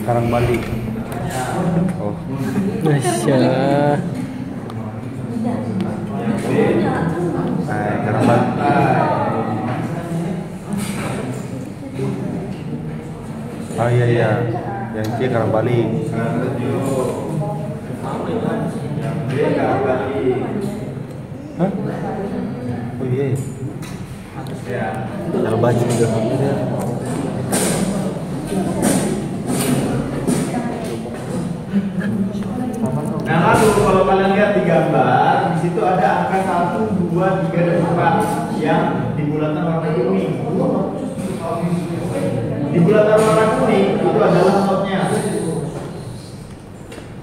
Karang Bali. Oh. Masya. Karang Bali. Oh iya, yang C Karang Bali. Hah? Oh iya. Karang Bali juga. Nah lalu kalau kalian lihat di gambar, di situ ada angka 1, 2, 3, dan 4 yang di bulatan warna kuning. Di bulatan warna kuning itu adalah notnya.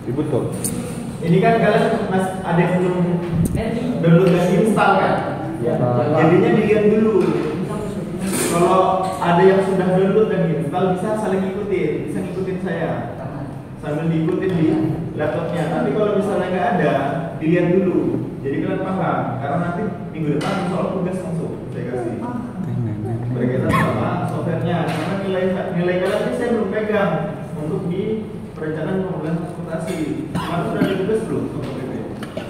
Betul. Ini kan kalian ada yang belum download dan install kan? Jadinya dilihat dulu. Kalau ada yang sudah download dan install bisa saling ikutin, bisa ngikutin saya sambil diikutin di laptopnya. Tapi kalau misalnya nggak ada, dilihat dulu. Jadi kalian paham. Karena nanti minggu depan soal tugas langsung saya kasih berkaitan sama softwarenya. Karena nilai kalian ini saya belum pegang untuk di perencanaan pembangunan transportasi. Kemarin sudah ada tugas belum sama PP?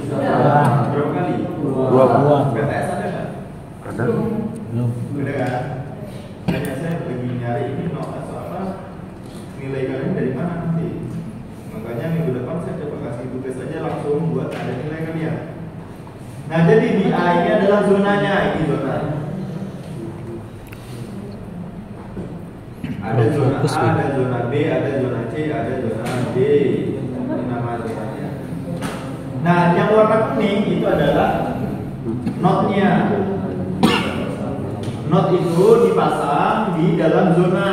Sudah. Berapa kali? Dua. PTS ada nggak? Ada. Belum. Udah kan? Hanya saya lagi nyari ini nilai kalian dari mana nanti. Makanya minggu depan saya coba kasih tugas aja langsung buat ada nilai kalian. Nah jadi di A ini adalah zonanya, ini zona. Ada zona A, ada zona B, ada zona C, ada zona D. Ini nama zonanya. Nah yang warna kuning itu adalah notnya. Not itu dipasang di dalam zona.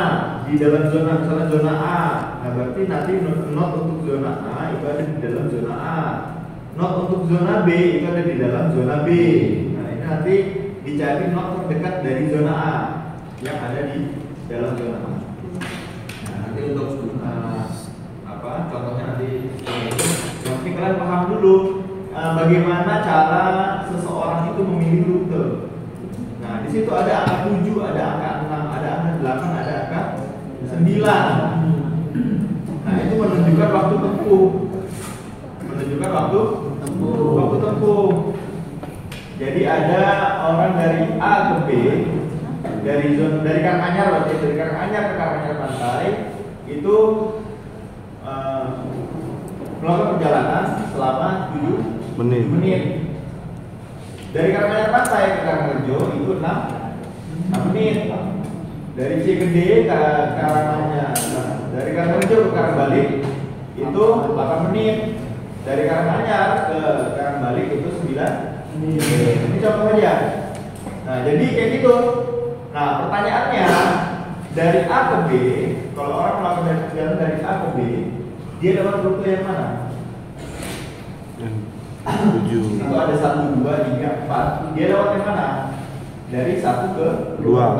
Misalnya zona A. Nah berarti nanti not untuk zona A itu ada di dalam zona A. Not untuk zona B itu ada di dalam zona B. Nah ini nanti dicari not terdekat dari zona A yang ada di dalam zona A. Nah nanti untuk contohnya nanti yang penting kalian paham dulu bagaimana cara seseorang itu memilih rute. Nah di situ ada angka 7, ada angka 6, ada angka 8, ada angka 9. Nah itu menunjukkan waktu tempuh. Waktu tempuh. Jadi ada orang dari A ke B, dari Karanganyar berarti dari Karanganyar ke Karanganyar Pantai itu melakukan perjalanan selama 7 menit. Dari Karanganyar Pantai ke Karangrejo itu 6 menit. Dari C ke D ke Karanganyar, dari Karangrejo ke Karangbalik itu 8 menit. Dari Karanganyar ke Karangbalik itu 9 menit. Ini contoh aja. Nah jadi kayak gitu. Nah pertanyaannya dari A ke B, kalau orang melakukan perjalanan dari A ke B, dia dapat rute yang mana? 7. Itu ada 1, 2, 3, 4. Dia lewat yang mana? Dari 1 ke 2.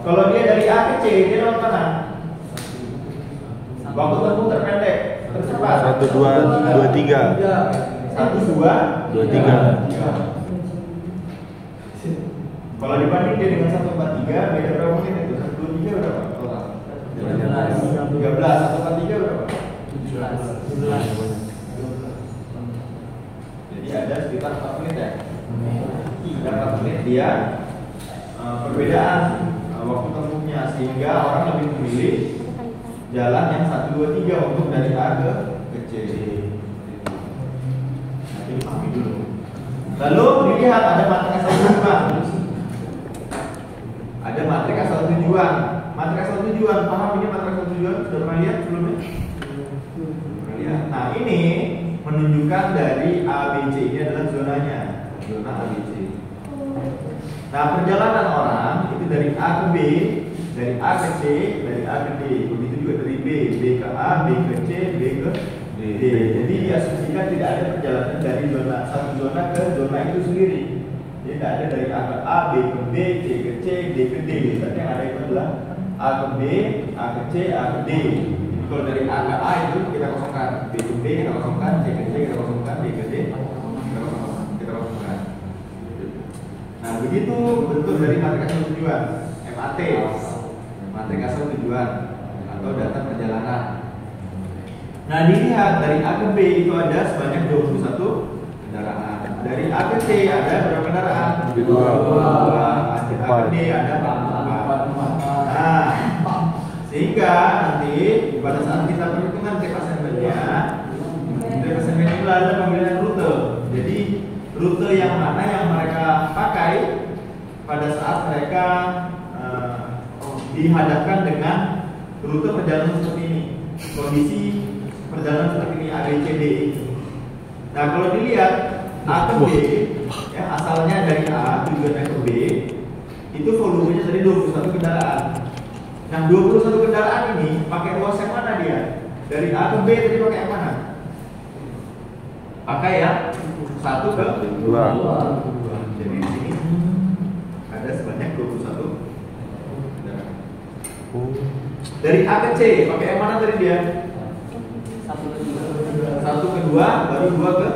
Kalau dia dari A ke C, dia lewat mana? Waktu tempuh terpendek, tercepat. 1, 2, 3. 1, 2, 3. Kalau dibanding dia dengan 1, 4, 3, beda berapa menit itu? 1, 2, 3 berapa? 13. 1, 4, 3 berapa? 17. Jadi ada sekitar 4 menit ya. 4 menit dia perbedaan waktu tempuhnya, sehingga orang lebih memilih jalan yang 1, 2, 3 untuk dari A ke C. Nanti dipahami dulu. Lalu dilihat ada matrik asal tujuan. Ada matrik asal tujuan. Matrik asal tujuan, paham ini matrik asal tujuan? Sudah pernah lihat sebelumnya? Nah ini menunjukkan dari ABC, ini adalah zonanya, zona ABC. Nah perjalanan orang itu dari A ke B, dari A ke C, dari A ke D, begitu juga dari B ke A, B ke C, B ke D. Jadi diasumsikan tidak ada perjalanan dari satu zona ke zona itu sendiri. Jadi tidak ada dari A ke A, B ke B, C ke C, D ke D. Tapi yang ada itu adalah A ke B, A ke C, A ke D. Kalau dari A ke A itu kita kosongkan, B ke B kita kosongkan, C ke C kita kosongkan, D ke D kita kosongkan. Nah begitu bentuk dari matrik asal tujuan, MAT, matrik asal tujuan, atau atau data perjalanan. Nah, dilihat dari A ke B itu ada sebanyak 21 kendaraan. Dari A ke C ada berapa kendaraan? 2. A ke D ada 4. Nah, sehingga nanti pada saat kita perhitungan cek assignment-nya, cek assignment itu ada pemilihan rute. Jadi rute yang mana yang mereka pakai pada saat mereka dihadapkan dengan rute perjalanan seperti ini, kondisi perjalanan seperti ini A, B, C, D. Nah, kalau dilihat A ke B, ya, asalnya dari A tujuannya ke B, itu volumenya tadi 21 kendaraan. Nah, 21 kendaraan ini pakai ruas yang mana dia? Dari A ke B tadi pakai yang mana? Pakai ya 1 ke 2. Jadi di sini ada sebanyak 21 kendaraan. Dari A ke C pakai yang mana tadi dia? 1 ke 2 baru 2 ke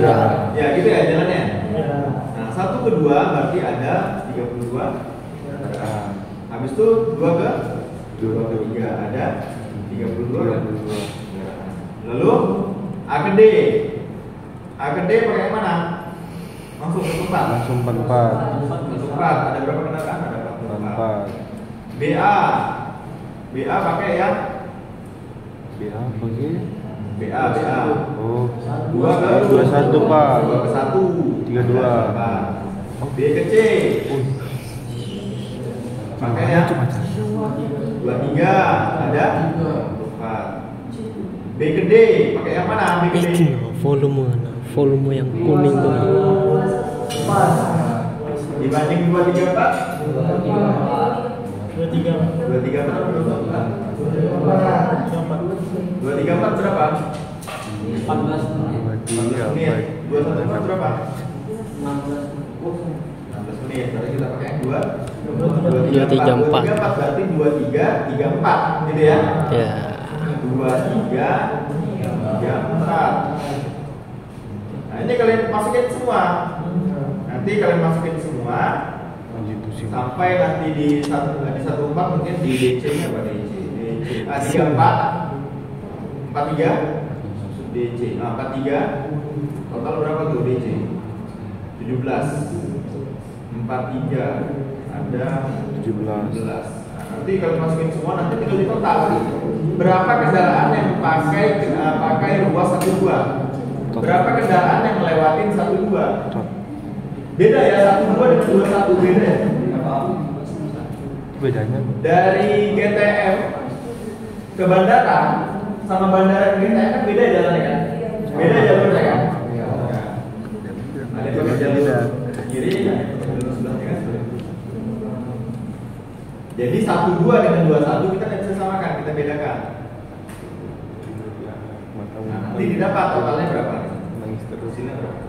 3. Ya, gitu ya jalannya. Nah, 1 ke 2 berarti ada 32 kendaraan. Habis itu 2 ke 3 ada 32 kendaraan. Lalu A ke D. A ke D pakai yang mana? Langsung ke 4. Langsung 4. Langsung 4. Ada berapa kendaraan? Ada 4. 4. BA pakai yang BA pakai BA. Oh, 2 ke 21 Pak. 2 ke 1 32. B ke C pakai yang 23 ada 4. B ke D pakai yang mana? B ke D volume yang kuning tuh. dibanding 23 Pak 23 berapa? 23 berapa? 14 menit. 21 berapa? 16 menit. Berarti kita pakai yang 2 3 4 berarti 23 34 gitu ya. Ya. 23 34. Nah, ini kalian masukin semua. Nanti kalian masukin semua sampai nanti di 14 mungkin di DC-nya apa DC? 34 DC. Nah, 43 total berapa tuh DC? 17. 43 ada 17. Nah, nanti kalau masukin semua nanti tinggal di total berapa kendaraan yang pakai ruas 12. Berapa kendaraan yang melewatin 12? Beda ya 12 dengan 21 beda ya. Bedanya Dari GTM ke bandara sama bandara ke GTM kan beda jalannya kan? Beda jalurnya kan? Ada yang jalur kiri kan? Jadi 12 dengan 21 kita nggak bisa samakan, kita bedakan. Nah, nanti didapat totalnya berapa? nangis terus. Hasilnya berapa?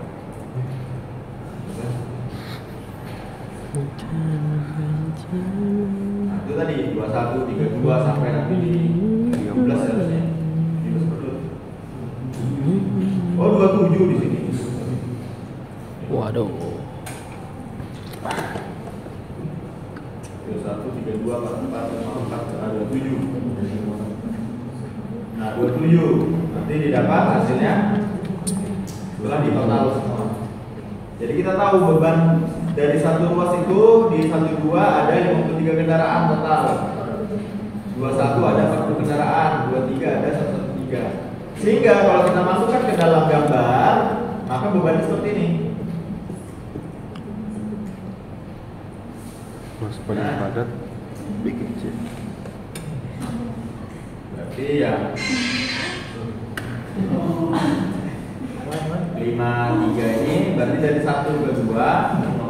Nah, itu tadi 21, 32 sampai nanti 13 harusnya. 13 oh 27 di sini. Waduh. 21, 32, 44, 54, 27. Nah 27 nanti didapat hasilnya setelah ditotal semua. Jadi kita tahu beban dari satu ruas itu di 12 ada 53 kendaraan total. 21 ada 40 kendaraan, 23 ada 113. Sehingga kalau kita masukkan ke dalam gambar, maka bebannya seperti ini. Ruas paling padat bikin C. Berarti ya 53 ini berarti dari 1 ke 2 itu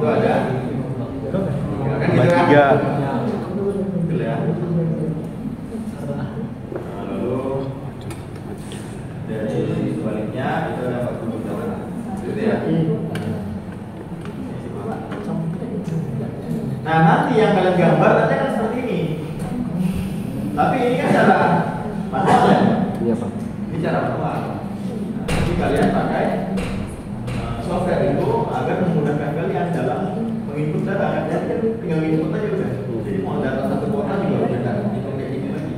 ada 3 kan gitu kan? 3. Betul ya. Nah, lalu dari sebaliknya itu ada 40 kendaraan. Gitu ya. Nah, nanti yang kalian gambar nanti akan seperti ini. Tapi ini kan cara manual ya? Iya Pak. Ini cara manual. Jadi kalian pakai software itu agar memudahkan kalian dalam menginput data. Kalian tinggal input aja udah. Jadi mau data satu kota juga udah hitung kayak gini lagi.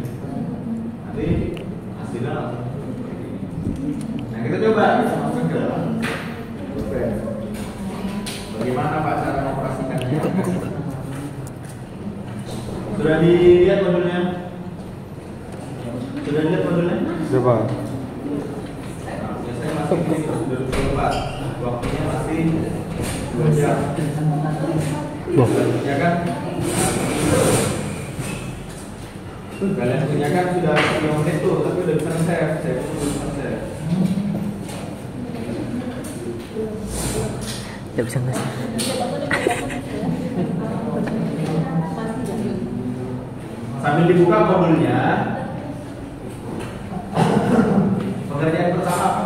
nanti hasilnya langsung seperti ini. Nah kita coba kita masuk ke dalam software. Bagaimana Pak cara mengoperasikannya? Buka. Sudah dilihat modulnya? Sudah dilihat modulnya? Coba. Nah, biasanya masih di 2024. Waktunya masih 2 jam. Wah. Ya kan? Kalian punya kan sudah 3 menit tuh, tapi udah bisa save. Saya pun belum bisa save. Tidak bisa ngasih. Sambil dibuka modulnya, pengerjaan pertama apa?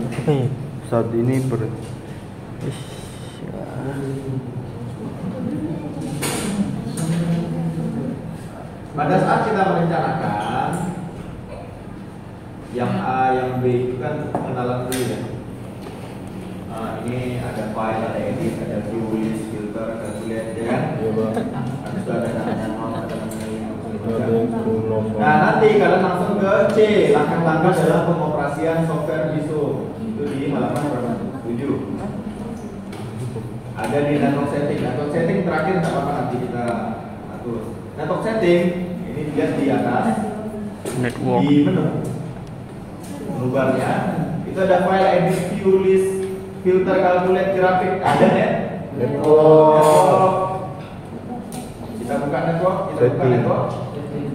Apa ya? Saat ini Pada saat kita merencanakan yang A, yang B itu kan pengenalan dulu ya. Ini ada file, ada edit, ada view, list, filter, calculate, ya kan? Habis itu ada namanya nom, ada namanya. Nah nanti kalian langsung ke C, langkah-langkah dalam pengoperasian software ISO. Itu di halaman berapa? 7. Ada di network setting. Network setting terakhir nggak apa-apa nanti kita atur. Network setting ini dilihat di atas. Network. Di menu barnya itu ada file, edit, view, list, filter, calculate, grafik. Ada net. Network. Kita buka network. Kita buka Setting. network.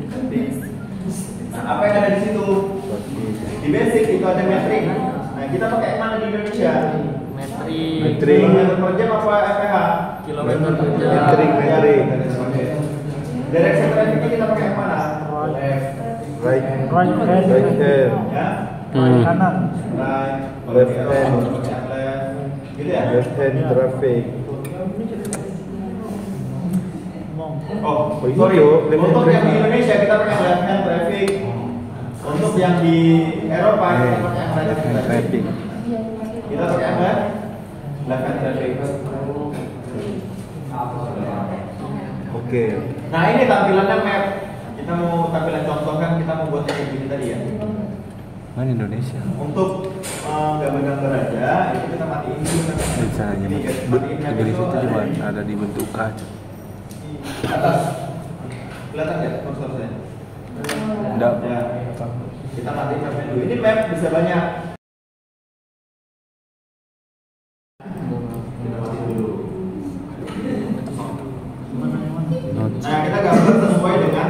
Setting. Nah apa yang ada di situ? Di basic itu ada metrik. Nah kita pakai yang mana di Indonesia? Metrik. Kilometer per jam apa FPH? Kilometer per jam. Metrik. Direction trafficnya kita pakai yang mana? Right hand. Ya. Kanan. Right. Left hand. Left. Gitu ya? Left hand traffic. Oh, Oh, sorry. iya, left hand Untuk yang di traffic. Indonesia kita pakai left hand traffic. Untuk yang di Eropa kita pakai yang right hand Left hand traffic. traffic. Kita pakai apa? Left hand traffic. Oke. Nah ini tampilannya map. Kita mau tampilan contoh kan kita mau buat kayak gini tadi ya. Mana Indonesia? Untuk gambar-gambar aja itu kita matiin dulu kan. Caranya Ini, matiin map Inggris itu cuma ada ada di bentuk kaca. di atas. Kelihatan ya kursor saya? Enggak. Ya. Kita matiin mapnya dulu. Ini map bisa banyak. Kita matiin dulu. Nah kita gambar sesuai dengan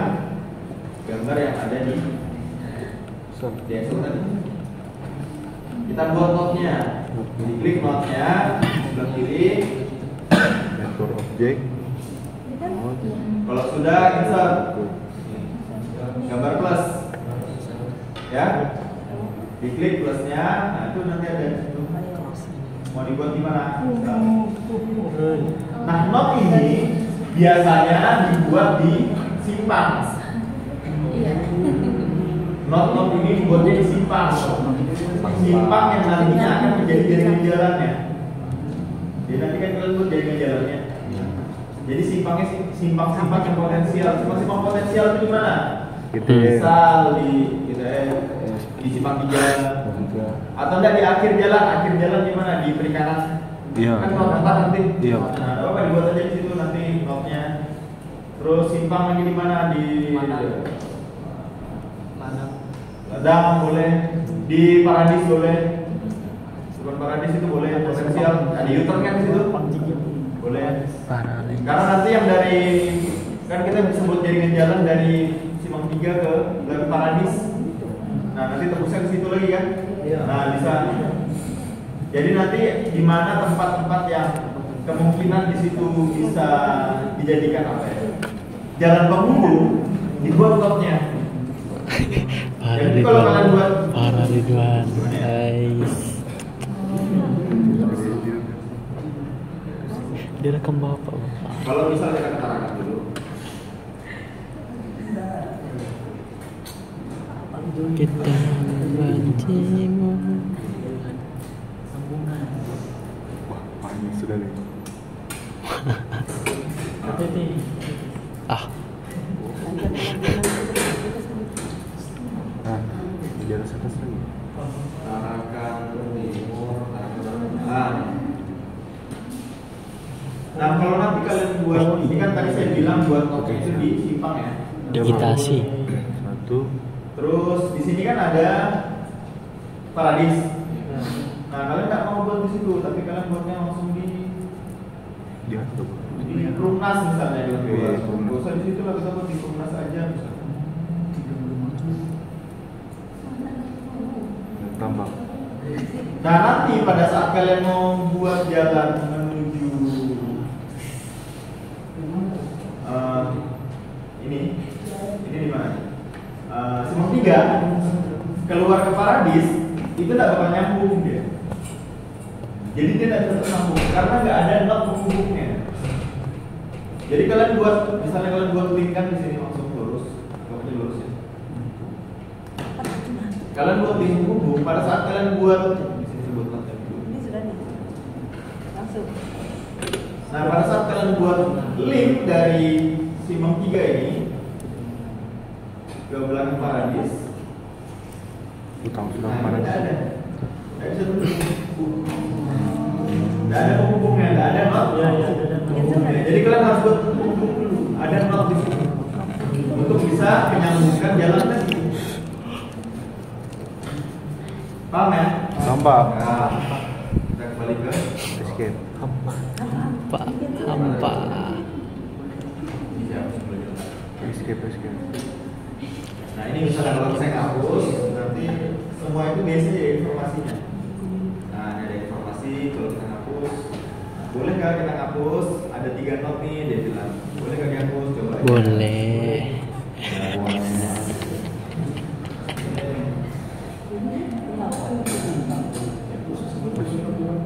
gambar yang ada di Excel tadi. Kita buat notnya. Diklik notnya sebelah kiri. Vektor objek. Kalau sudah insert gambar plus, ya. Diklik plusnya. Nah itu nanti ada di situ. Mau dibuat di mana? Nah not ini biasanya dibuat di simpang. Not ini dibuatnya di simpang. Simpang yang nantinya akan menjadi jaringan jalannya. Jadi nanti kan kalian buat jaringan jalannya. Jadi simpangnya simpang-simpang yang potensial. Simpang-simpang potensial itu di mana? Gitu ya. Misal di gitu di simpang 3 atau enggak di akhir jalan. Akhir jalan di mana? Di perikanan. Iya. Kan not nanti. Iya. Nah, apa dibuat aja di situ nanti notnya. Terus simpang lagi di mana? Di Ladang boleh, di Paradis boleh, Suban Paradis itu boleh, potensial. Ada U-turn kan di situ? Boleh. Paralel. Karena nanti yang dari kan kita bisa buat jaringan jalan dari Simpang 3 ke Lagi Paradis. Nah nanti tembusnya ke situ lagi kan? Nah bisa. Jadi nanti di mana tempat-tempat yang kemungkinan di situ bisa dijadikan apa ya? Jalan penghubung dibuat notnya. Jadi kalau kalian buat Parah Ridwan, guys. Direkam bapak. kalau misalnya kita keterangan dulu. Kita membancimu. Panik sudah nih. Ah. atas lagi. Tarakan Timur, Tarakan. Nah, kalau nanti kalian buat, ini kan tadi saya bilang buat note itu di simpang ya. Digitasi. Satu. Terus di sini kan ada paradis. Nah, kalian nggak mau buat di situ, tapi kalian buatnya langsung Di mana tuh? di Perumnas misalnya di Oke, Perumnas. Nggak usah di situ lah, kita buat di Perumnas aja misalnya. Tambah. Nah, nanti pada saat kalian mau buat jalan menuju ini di mana? Simpang 3 keluar ke Paradis itu tidak bakal nyambung dia. Jadi dia tidak bisa tersambung karena nggak ada not penghubungnya. Jadi kalian buat, misalnya kalian buat link kan di sini langsung lurus, pokoknya lurus ya. Kalian buat link penghubung pada saat kalian buat di sini sebut konten dulu. Ini sudah nih. Langsung. Nah, pada saat kalian buat link dari Simpang 3 ini ke belakang Paradis, Utang sudah nah, mana? tidak ada. Tidak bisa terhubung. Tidak ada penghubungnya, tidak ada not. Penghubungnya. Jadi kalian harus buat penghubung dulu. Ada not di sini untuk bisa menyambungkan jalan tadi. Paham ya? Tambah. Nah, kita kembali ke Escape. Hampa. Hampa. Escape. Nah, ini misalnya kalau saya hapus, nanti semua itu biasanya ada informasinya. Nah, ini ada informasi kalau kita hapus. Nah, bolehkah kita hapus? Ada 3 not nih, dia bilang. Bolehkah dihapus? Coba aja. Boleh. Nah, boleh.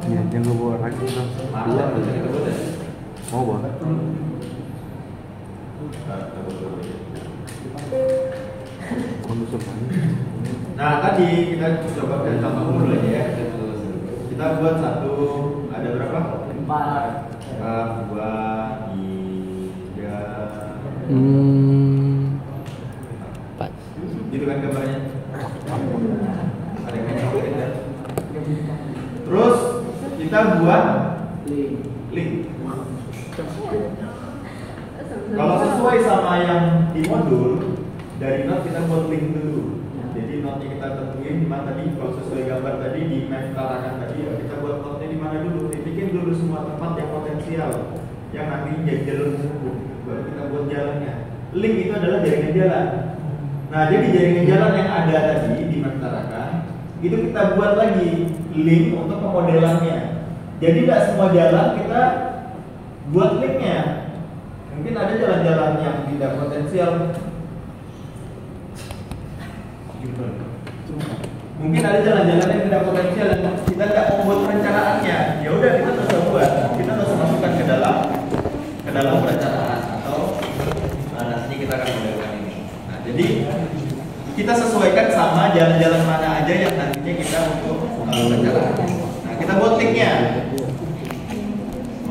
Ya, jangan bawa lagi dong. Mantap, bisa kita buat ya? Mau bawa? Nah, kita buat dulu ya. Kondusif mana? Nah, tadi kita coba dari contoh dulu aja ya. Kita buat satu, ada berapa? 4, 2, 3. Empat. Gitu kan gambarnya. Ada yang ngomongin ya. Terus kita buat link. Kalau sesuai sama yang di modul, dari not kita buat link dulu. Jadi notnya kita tentuin di mana tadi. Kalau sesuai gambar tadi di map Tarakan tadi, ya kita buat notnya di mana dulu. Bikin dulu semua tempat yang potensial, yang nanti jadi jalur penghubung. Baru kita buat jalannya. Link itu adalah jaringan jalan. Nah, jadi jaringan jalan yang ada tadi di map Tarakan itu kita buat lagi link untuk pemodelannya. Jadi tidak semua jalan kita buat linknya. Mungkin ada jalan-jalan yang tidak potensial. Mungkin ada jalan-jalan yang tidak potensial dan kita tidak membuat perencanaannya. Ya udah, kita terus buat, kita terus masukkan ke dalam perencanaan atau nantinya kita akan modelkan ini. Nah, jadi kita sesuaikan sama jalan-jalan mana aja yang nantinya kita untuk perencanaan. Nah, kita buat linknya.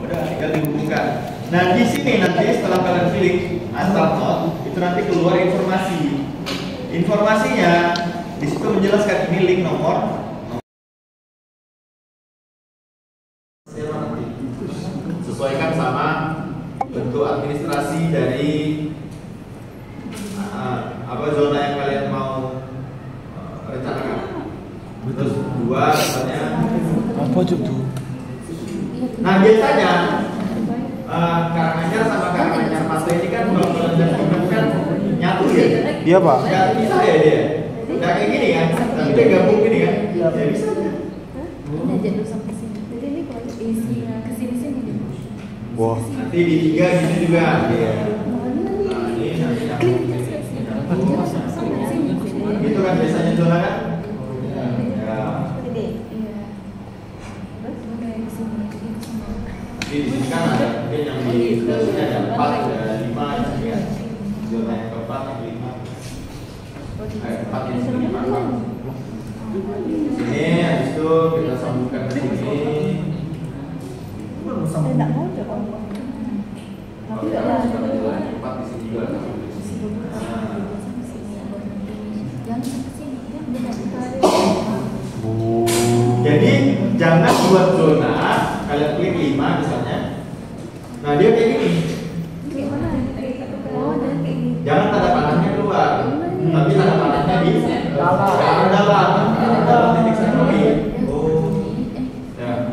Udah, tinggal dihubungkan. Nah, di sini nanti setelah kalian klik start node, itu nanti keluar informasi. Informasinya di situ menjelaskan ini link nomor sesuaikan sama bentuk administrasi dari apa zona yang kalian mau rencanakan. Terus 2 misalnya Apa tuh? nah biasanya Karanganyar sama Karanganyar Pantai ini kan kalau kalian kan nyatu ya. Iya, Pak. Nggak bisa ya dia. Nggak kayak gini kan, tapi dia gabung gini kan. Ya bisa aja. Ini aja dulu sampai sini. Jadi ini kalau isi ke sini-sini gitu. Wah. Nanti di 3 gini juga. Iya. Nah, ini nanti nyambung gini. Sampai sini. Itu kan biasanya zona kan? Ya. Gede. Iya. Terus kayak di sini gitu semua. Jadi di sini kan ada mungkin yang di sini ada 4, ada 5 di sini kan. Zona yang keempat, yang kelima. Kayak 4 di sini 5. Sini, habis itu kita sambungkan ke sini. Saya enggak mau coba. Tapi enggak ada. Tempat di sini juga. Jangan sampai sini. Dia beda. membuat zona, kalian klik 5 misalnya. Nah, dia kayak gini. Gimana? Oh, dan kayak gini. Jangan tanda panahnya keluar, tapi tanda panahnya di dalam titik sentroid. Oh, ya.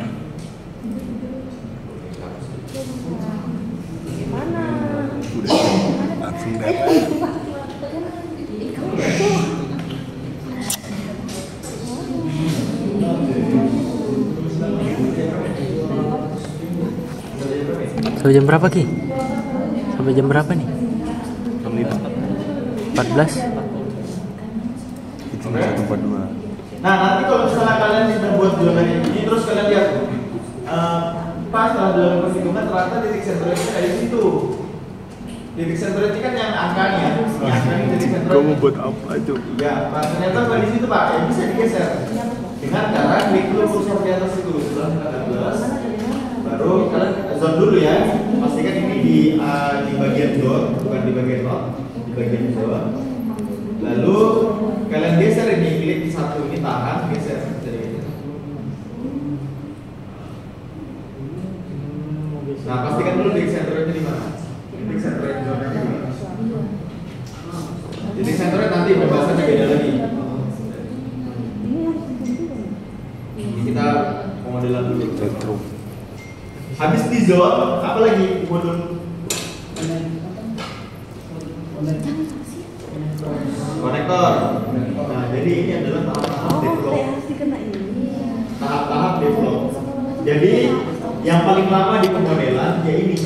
Gimana? Langsung dapat. Sampai jam berapa Ki? Sampai jam berapa nih? Jam 5. 14? Itu 142. Nah, nanti kalau misalnya kalian sudah buat zona ini, terus kalian lihat pas dalam perhitungan ternyata titik sentroidnya ada di situ. Titik sentroid ini kan yang angkanya, yang angkanya titik sentroid. Kamu buat apa itu? Ya, Pak, ternyata bukan di situ Pak, ya bisa digeser dengan cara klik dulu kursor di atas itu, setelah kita plus, baru kalian zone dulu ya, pastikan ini di bagian zone, bukan di bagian not, di bagian zone. Lalu kalian geser ini, klik di satu ini tahan, geser. Nah, pastikan dulu titik sentroidnya di mana. Titik sentroid zone di mana. Titik sentroid nanti pembahasannya beda lagi. Ini kita pemodelan dulu. Sentrum. Habis di zone, apa lagi modul? Konektor. Nah, jadi ini adalah tahap-tahap develop. Tahap-tahap develop. Jadi yang paling lama di pemodelan ya ini.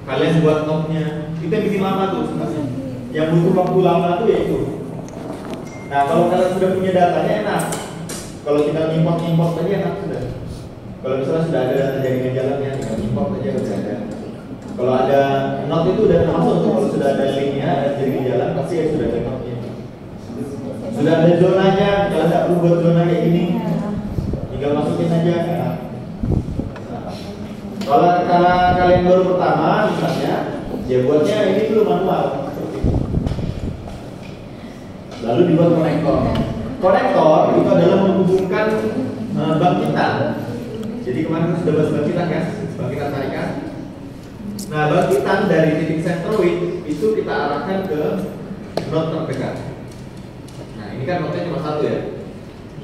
Kalian buat notnya, itu yang bikin lama tuh sebenarnya. Yang butuh waktu lama tuh ya itu. Nah, kalau kalian sudah punya datanya enak. Kalau tinggal import aja enak sudah. Kalau misalnya sudah ada data jaringan jalannya, tinggal import aja udah ada. Kalau ada not itu udah termasuk tuh. Kalau sudah ada linknya, ada jaringan jalan, pasti ya sudah ada notnya. Sudah ada zonanya, kalau nggak perlu buat zona kayak gini, tinggal masukin aja. Enak. Kalau kalian baru pertama misalnya, ya buatnya ini dulu manual. Lalu dibuat konektor. Konektor itu adalah menghubungkan bangkitan. Jadi kemarin kita sudah bahas bangkitan kan, bangkitan tarikan. Nah, bangkitan dari titik sentroid itu kita arahkan ke not terdekat. Nah, ini kan notnya cuma satu ya.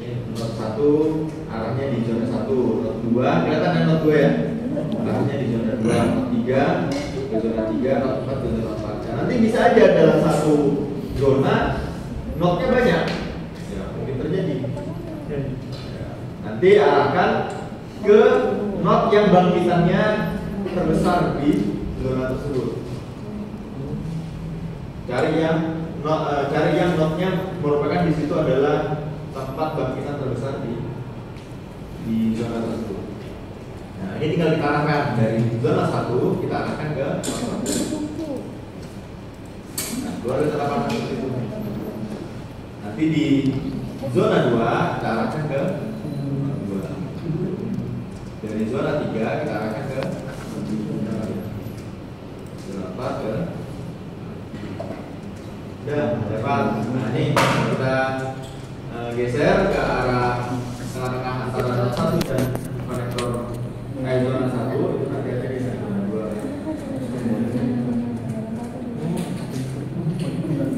Ini not 1 arahnya di zona 1, not 2 kelihatan kan not 2 ya. Arahnya di zona 2, not 3 ke zona 3, not 4 ke zona 4. Nah, nanti bisa aja dalam satu zona notnya banyak. Ya, mungkin terjadi. Nanti arahkan ke not yang bangkitannya terbesar di zona tersebut. Cari yang notnya merupakan di situ adalah tempat bangkitan terbesar di zona tersebut. Nah, ini tinggal kita arahkan dari zona 1 kita arahkan ke zona 1. Nah, keluar dari telapak seperti itu. Nanti di zona 2 kita arahkan ke zona 2. Dari zona 3 kita arahkan ke zona 4 ke udah dapat. Nah, ini kita geser ke arah tengah-tengah antara zona 1 dan konektor zona 1 itu nanti ada di zona 2.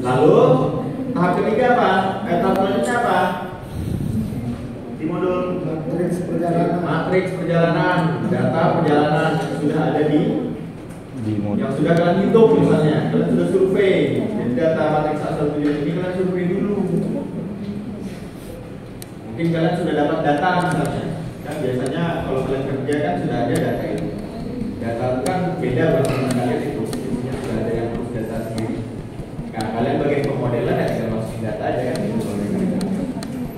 Lalu tahap ketiga apa? Tahap selanjutnya apa? Di modul matriks perjalanan, data perjalanan yang sudah ada di yang sudah kalian hitung misalnya, kalian sudah survei, jadi data matriks asal tujuan ini kalian survei dulu. Mungkin kalian sudah dapat data misalnya, kan biasanya kalau kalian kerja kan sudah ada data itu. Data itu kan beda dengan kalian itu, sudah ada yang urus data sendiri. Nah, kalian bagian pemodelan ya tinggal masukin data aja kan gitu.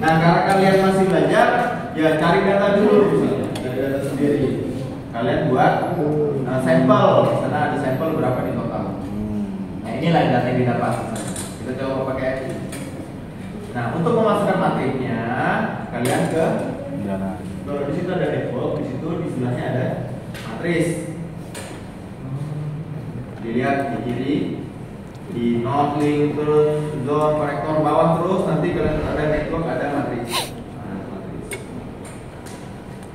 Nah, karena kalian masih belajar, ya cari data dulu misalnya, cari data sendiri. Kalian buat sampel, di sana ada sampel berapa di total. Nah, inilah data yang didapat. Kita coba pakai ini. Nah, untuk memasukkan matriknya, kalian ke kalau di situ ada default, di situ di sebelahnya ada matris. Dilihat di kiri, di node, link, terus zone, konektor bawah terus, nanti kalian ada network, ada matris. Nah, matris.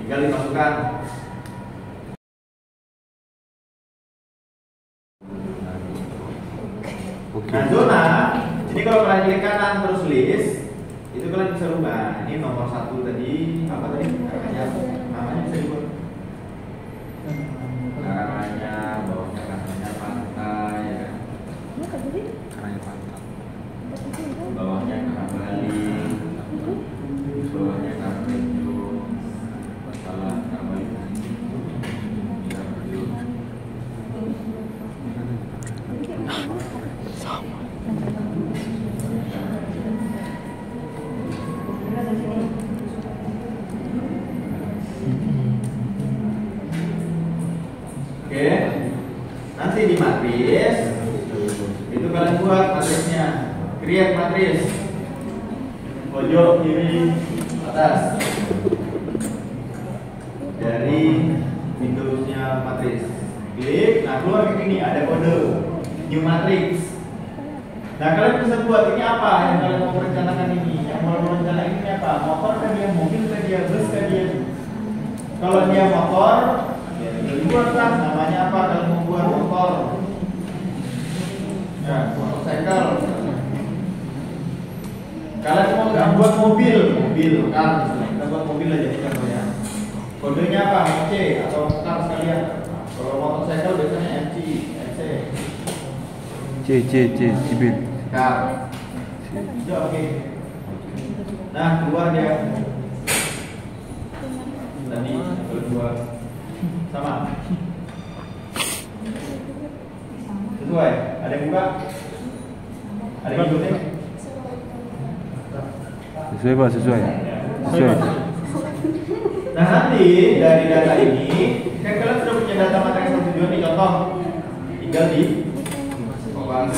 tinggal dimasukkan. Oke. Nah, zona ini kalau kalian klik kanan terus list, itu kalian bisa rubah. Ini nomor 1 tadi apa tadi? Namanya bisa dibuat. Namanya, bawahnya namanya pantai, ya. Karangnya pantai. Bawahnya Karang Bali, bawahnya Karang Rejo, masalah Karang Bali. Oke, nanti di matris itu kalian buat matrisnya, create matris, pojok kiri atas dari Windowsnya matris, klik, nah keluar kayak gini ada kode new matrix. Nah kalian bisa buat ini apa yang kalian mau merencanakan ini, yang mau merencanakan ini apa, motor kan dia, mobil kan dia, bus kan dia. Kalau dia motor ya dibuat lah namanya apa kalau mau buat motor, ya motorcycle. Kalian mau nggak buat mobil kan, kita buat mobil aja nih contohnya. Kodenya apa, MC atau car sekalian. Kalau motorcycle biasanya MC, MC. Cibin. Car. Ya, oke. Nah keluar dia. Tadi kedua sama. Sesuai. Ada yang buka? Ada yang ikutin? Sesuai Pak, sesuai. Nah nanti dari data ini kan kalian sudah punya data materi satu tujuan nih, contoh tinggal di kompas.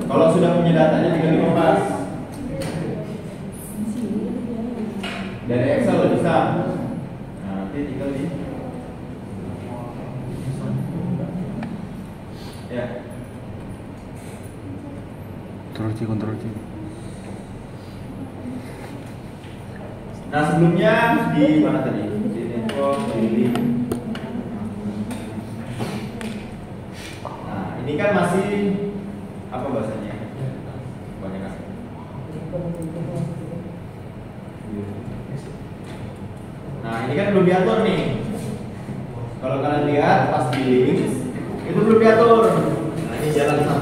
Kalau sudah punya datanya tinggal di kompas. Dari Excel bisa. Nah nanti tinggal di ya. Kontrol C. Nah sebelumnya di mana tadi? Di network, di link. Nah ini kan masih apa bahasanya? Banyak kan? Nah ini kan belum diatur nih. Kalau kalian lihat pas di link itu belum diatur. Nah ini jalan 1,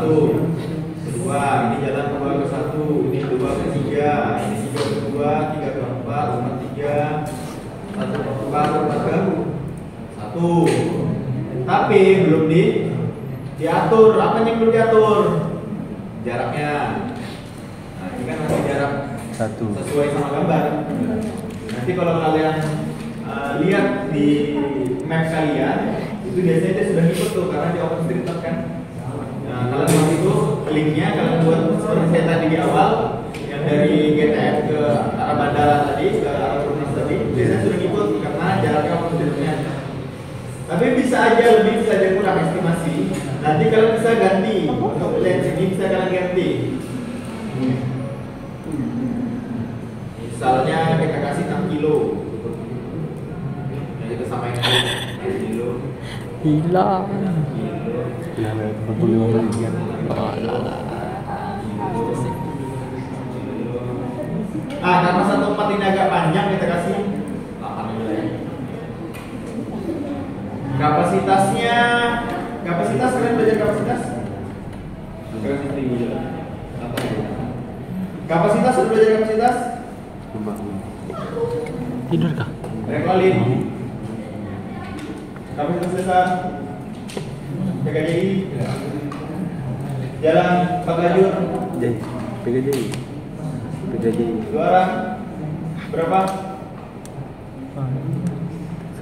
kedua, ini jalan 2 ke 1, ini 2 ke 3, ini 3 ke 2, 3 ke 4, 4 3, 1 ke 4, 4 ke 1. Tapi belum diatur. Apa yang belum diatur? Jaraknya. Nah ini kan masih jarak 1. sesuai sama gambar. Nanti kalau kalian lihat di map kalian itu biasanya dia sudah ngikut tuh karena di OpenStreetMap kan. Nah kalian buat itu linknya, kalian buat seperti saya tadi di awal yang dari GTF ke arah bandara tadi, ke arah Perumnas tadi, biasanya sudah ngikut karena jaraknya OpenStreetMap. Tapi bisa aja lebih, bisa aja kurang estimasi. Nanti kalian bisa ganti untuk lens ini, bisa kalian ganti. Misalnya kita kasih 6 kilo. Nah, kita samain aja 6 kilo. Hilang. 6 kilo. Ya, 45 menit kan. Oh, lala. Ah, karena 14 ini agak panjang, kita kasih 8 dulu ya. Kapasitasnya, kapasitas kalian belajar kapasitas? Kapasitas sudah belajar kapasitas? Tidur kah? Reklalin. Kapasitas dasar. PKJI. Jalan 4 lajur. PKJI. Dua arah. Berapa?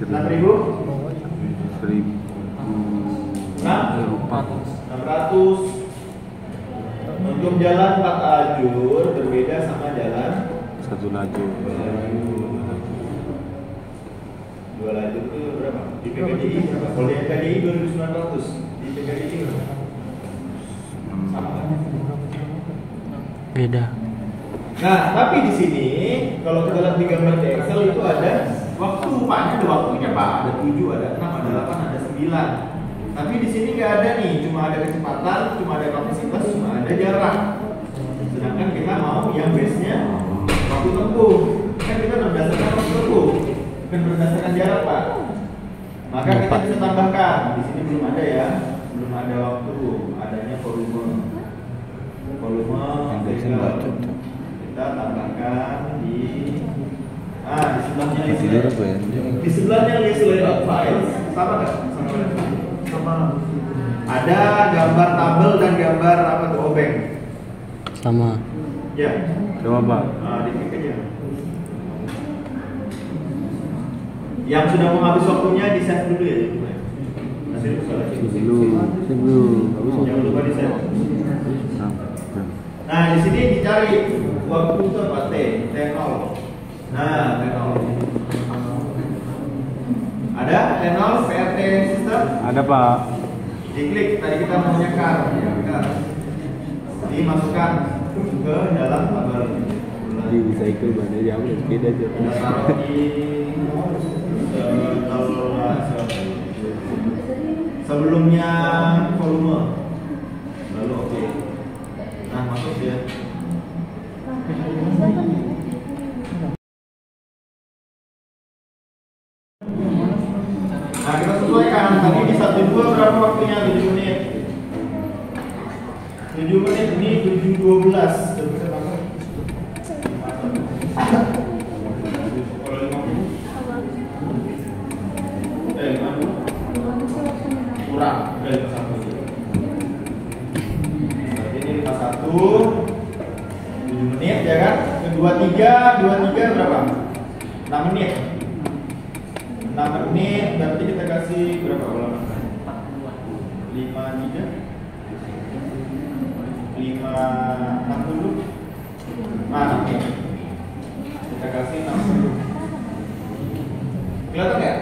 6.000? 600. Untuk jalan 4 lajur berbeda sama jalan 1 lajur. 2 lajur itu berapa? Di PKJI berapa? Kalau di PKJI 2.900. Di PKJI berapa? Sama kan? Beda. Nah, tapi di sini kalau kita lihat di gambar di Excel itu ada waktu, Pak. Ini ada waktunya, Pak. Ada 7, ada 6, ada 8, ada 9. Tapi di sini nggak ada nih, cuma ada kecepatan, cuma ada kapasitas, cuma ada jarak. Sedangkan kita mau yang base-nya waktu tempuh. Kan kita berdasarkan waktu tempuh, bukan berdasarkan jarak, Pak. Maka kita bisa tambahkan. Di sini belum ada ya, belum ada waktu, adanya volume. Sehingga kita tambahkan di sebelahnya di sebelahnya list layout files sama nggak? Sama. Ada gambar tabel dan gambar apa tuh, obeng? Sama. Ya. Coba Pak. Diklik aja. Yang sudah mau habis waktunya di save dulu ya. Sebelum. Jangan lupa di save. Nah, di sini dicari waktu itu apa? T0. Nah, T0. Ada T0 PRT system? Ada Pak. Diklik, tadi kita maunya car. Dimasukkan ke dalam tabel. Di recycle mana dia ambil sepeda aja. Kita taruh di sebelumnya volume. Lalu oke. Nah, masuk dia. Nah, kita sesuaikan. Tadi di 1.2 berapa waktunya? 7 menit. 7 menit ini 7.12. Kurang dari 51. Berarti ini 51 7 menit ya kan? Ke 23 berapa? 6 menit. 6 menit berarti kita kasih berapa ulangan? 53 60. Nah, 6 menit. Kita kasih 60. Kelihatan nggak?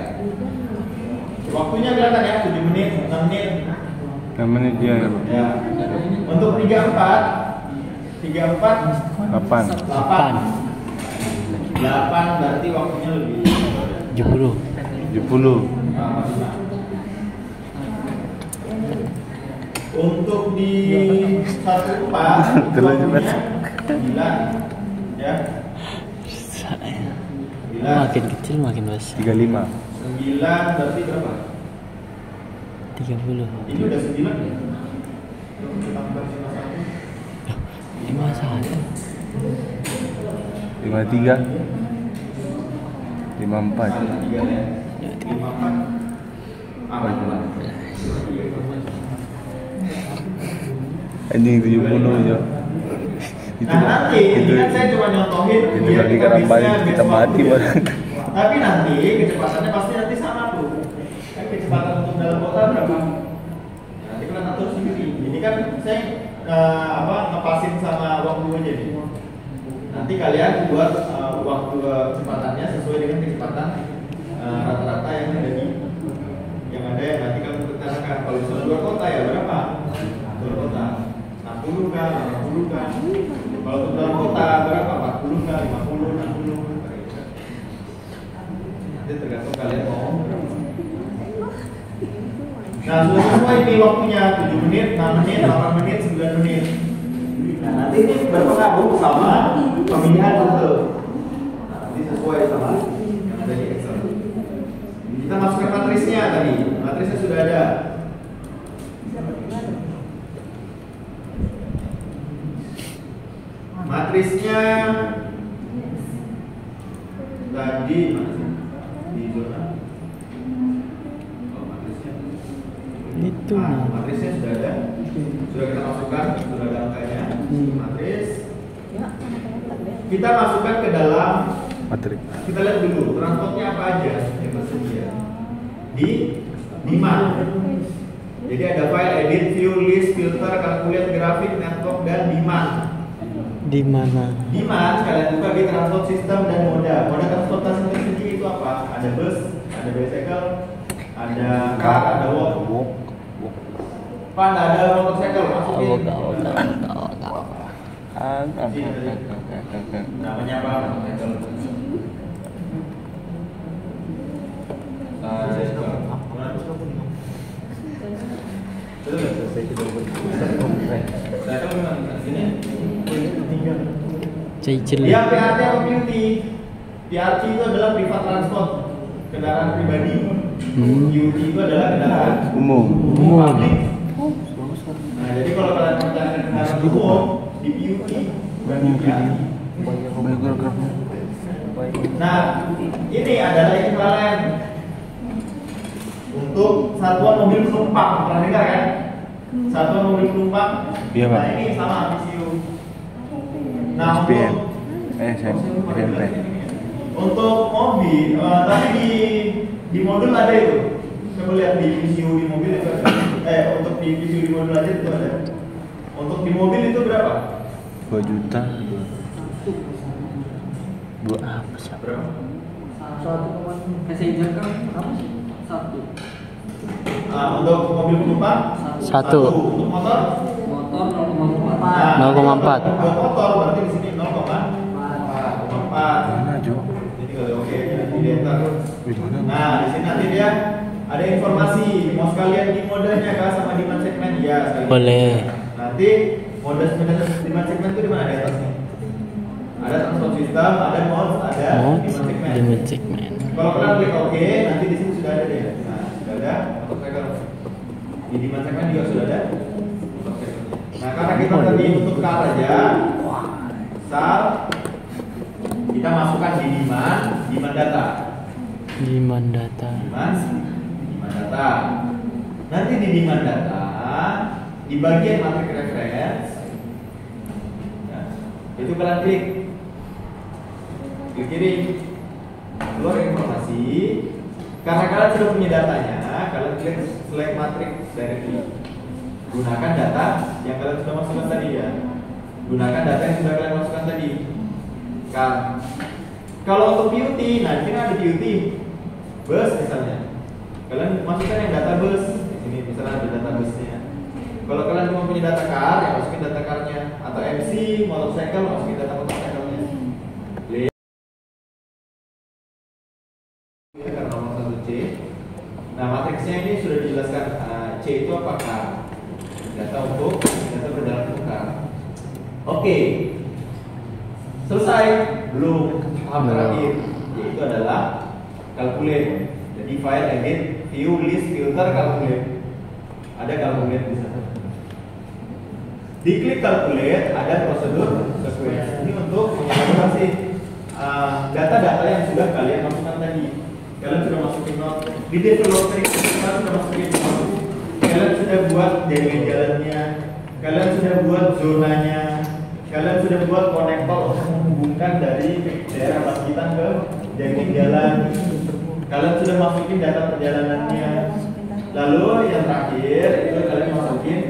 Waktunya kelihatan ya, 7 menit, 6 menit. 6 menit dia ya Pak. Ya. Untuk 34 8. 8 berarti waktunya lebih 70. 70. Untuk di 14 waktunya 9 ya. Makin kecil makin besar. 35. 9 berarti berapa? 30. Ini udah 9 ya? Tambah 51. 53. 54. 3 ya. 54. Anjing 70 ya. Nah, nanti ini kan saya cuma nyontohin itu biar kalau kita dikatakan bisa kita mati banget. Tapi nanti kecepatannya pasti nanti sama tuh. Kan kecepatan untuk dalam kota berapa? Ya, nanti kalian atur sendiri. Ini kan saya ngepasin sama waktu aja nih. Nanti kalian buat waktu kecepatannya sesuai dengan kecepatan rata-rata yang ada yang nanti kalian utarakan. Kalau misalnya luar kota ya berapa? Luar kota 60 kah, 80 kah? Kalau untuk dalam kota berapa? 40 kah, 50, 60? Nanti tergantung kalian mau berapa. Nah, sudah sesuai ini waktunya 7 menit, 6 menit, 8 menit, 9 menit. Nah, nanti ini berpengaruh sama pemilihan rute. Nah, nanti sesuai sama yang ada di Excel. Kita masukkan matrisnya tadi. Matrisnya sudah ada. Matrisnya tadi mana sih? Di zona. Oh, matrisnya. Itu Matrisnya sudah ada. Sudah kita masukkan, sudah ada angkanya. Matris. Kita masukkan ke dalam Materi. Kita lihat dulu transportnya apa aja yang tersedia di mana. Jadi ada file edit, view, list, filter, calculate, grafik, network, dan demand. di mana? Demand kalian buka di transport system dan moda. Moda transportasi tersedia itu apa? Ada bus, ada bicycle, ada car, ada walk. Pak, ada motorcycle masukin. Namanya apa? Cicil. Dia PRT atau PUT? PRT itu adalah privat transport, kendaraan pribadi. PUT itu adalah kendaraan Umum. publik. Nah, jadi kalau kalian menggunakan kendaraan umum di PUT, bukan di PRT. Nah, ini adalah ekuivalen untuk satuan mobil penumpang. Pernah dengar kan? Satuan mobil penumpang. Iya, Pak. Nah, ini sama PCU. Nah, SPM. untuk SMP. untuk mobil, tapi di modul ada itu. Coba lihat di PCU di mobil itu ada. Untuk di PCU di modul aja itu ada. Untuk di mobil itu berapa? 2 juta. Dua. Apa sih? Berapa? Passenger kan apa sih? 1. Untuk mobil penumpang 1. Untuk motor Motor 0,4. Nah, 0,4. Untuk motor berarti di sini 0,4. Mana, Jo? Jadi kalau oke nanti dia ntar. Wih, mana? Nah, di sini nanti dia ada informasi mau sekalian di modenya kah sama demand segmen ya sekalian. Boleh. Nanti mode demand segmen itu di mana di atasnya? Ada transport system, ada mode, ada Mode demand segmen. limit segmen. Kalau kalian klik oke, nanti di sini sudah ada deh. Nah, sudah ada untuk tracker. Di demand segmen juga sudah ada. Untuk tracker. Nah, karena kita tadi untuk car aja, sal kita masukkan di demand data. Demand data. Demand data. Nanti di demand data di bagian matrik reference, ya, itu kalian klik kiri, keluar informasi. Karena kalian sudah punya datanya, kalian klik select matrix directly. Gunakan data yang kalian sudah masukkan tadi ya. Gunakan data yang sudah kalian masukkan tadi. Kan. Kalau untuk PUT, nah di sini ada PUT bus misalnya. Kalian masukkan yang data bus. Di sini misalnya ada data busnya. Kalau kalian cuma punya data car, ya masukin data carnya. Atau MC, motorcycle, masukin data motorcycle-nya. Karena nomor 1 C. Nah, matriksnya ini sudah dijelaskan. C itu apakah? Data berdalam untuk car. Oke. Selesai. Belum. Tahap terakhir yaitu adalah calculate. Jadi file edit, view, list, filter, calculate. Ada calculate di sana. Diklik calculate, ada prosedur sequence. Ini untuk mengevaluasi data-data yang sudah kalian masukkan tadi. Kalian sudah masukin note di developer, kalian sudah masukin note. Kalian sudah buat jalan-jalannya. Kalian sudah buat zonanya. Kalian sudah buat konektor untuk menghubungkan dari daerah Pacitan ke jaring jalan. Kalian sudah masukin data perjalanannya. Lalu yang terakhir itu kalian masukin,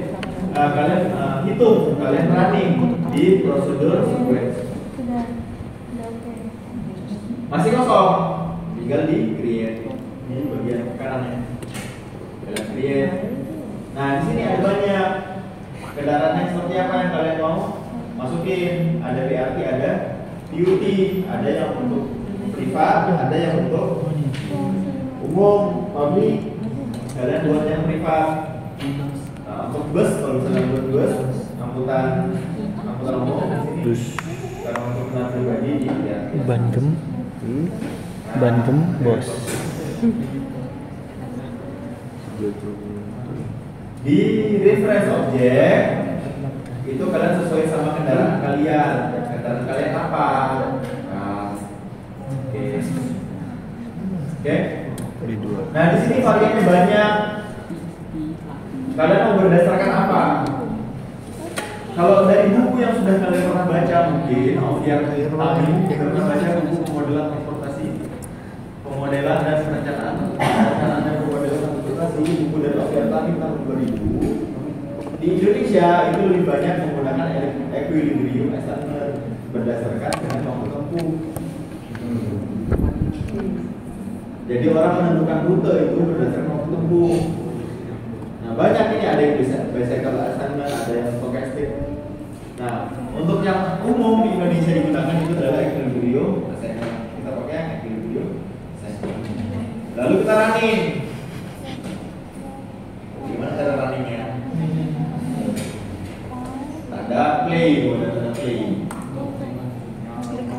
kalian hitung, kalian running di prosedur sequence. Masih kosong, tinggal di create di bagian kanannya. Kalian create. Nah di sini ada banyak kendaraan yang seperti apa yang kalian mau masukin. Ada PRT, ada PUT, ada yang untuk privat, ada yang untuk umum, publik. Kalian buat yang privat. Nah, untuk bus, kalau misalnya buat bus, angkutan umum di sini. Bus. Karena untuk kendaraan pribadi di PRT. Bandem, bos. Di reference object itu kalian sesuai sama kendaraan kalian. Kendaraan kalian apa? Nah, oke. Nah di sini variannya banyak. Kalian mau berdasarkan apa? Kalau dari buku yang sudah kalian pernah baca mungkin, biar kami pernah baca buku pemodelan transportasi, pemodelan dan perencanaan dan pemodelan transportasi, buku dari Oviar Tami tahun 2000. Di Indonesia itu lebih banyak menggunakan equilibrium estimate berdasarkan dengan waktu tempuh. Jadi orang menentukan rute itu berdasarkan waktu tempuh. Nah banyak ini, ada yang bicycle estimate, ada yang stochastic. Nah untuk yang running. Gimana cara runningnya? Ada play, ada tanda play.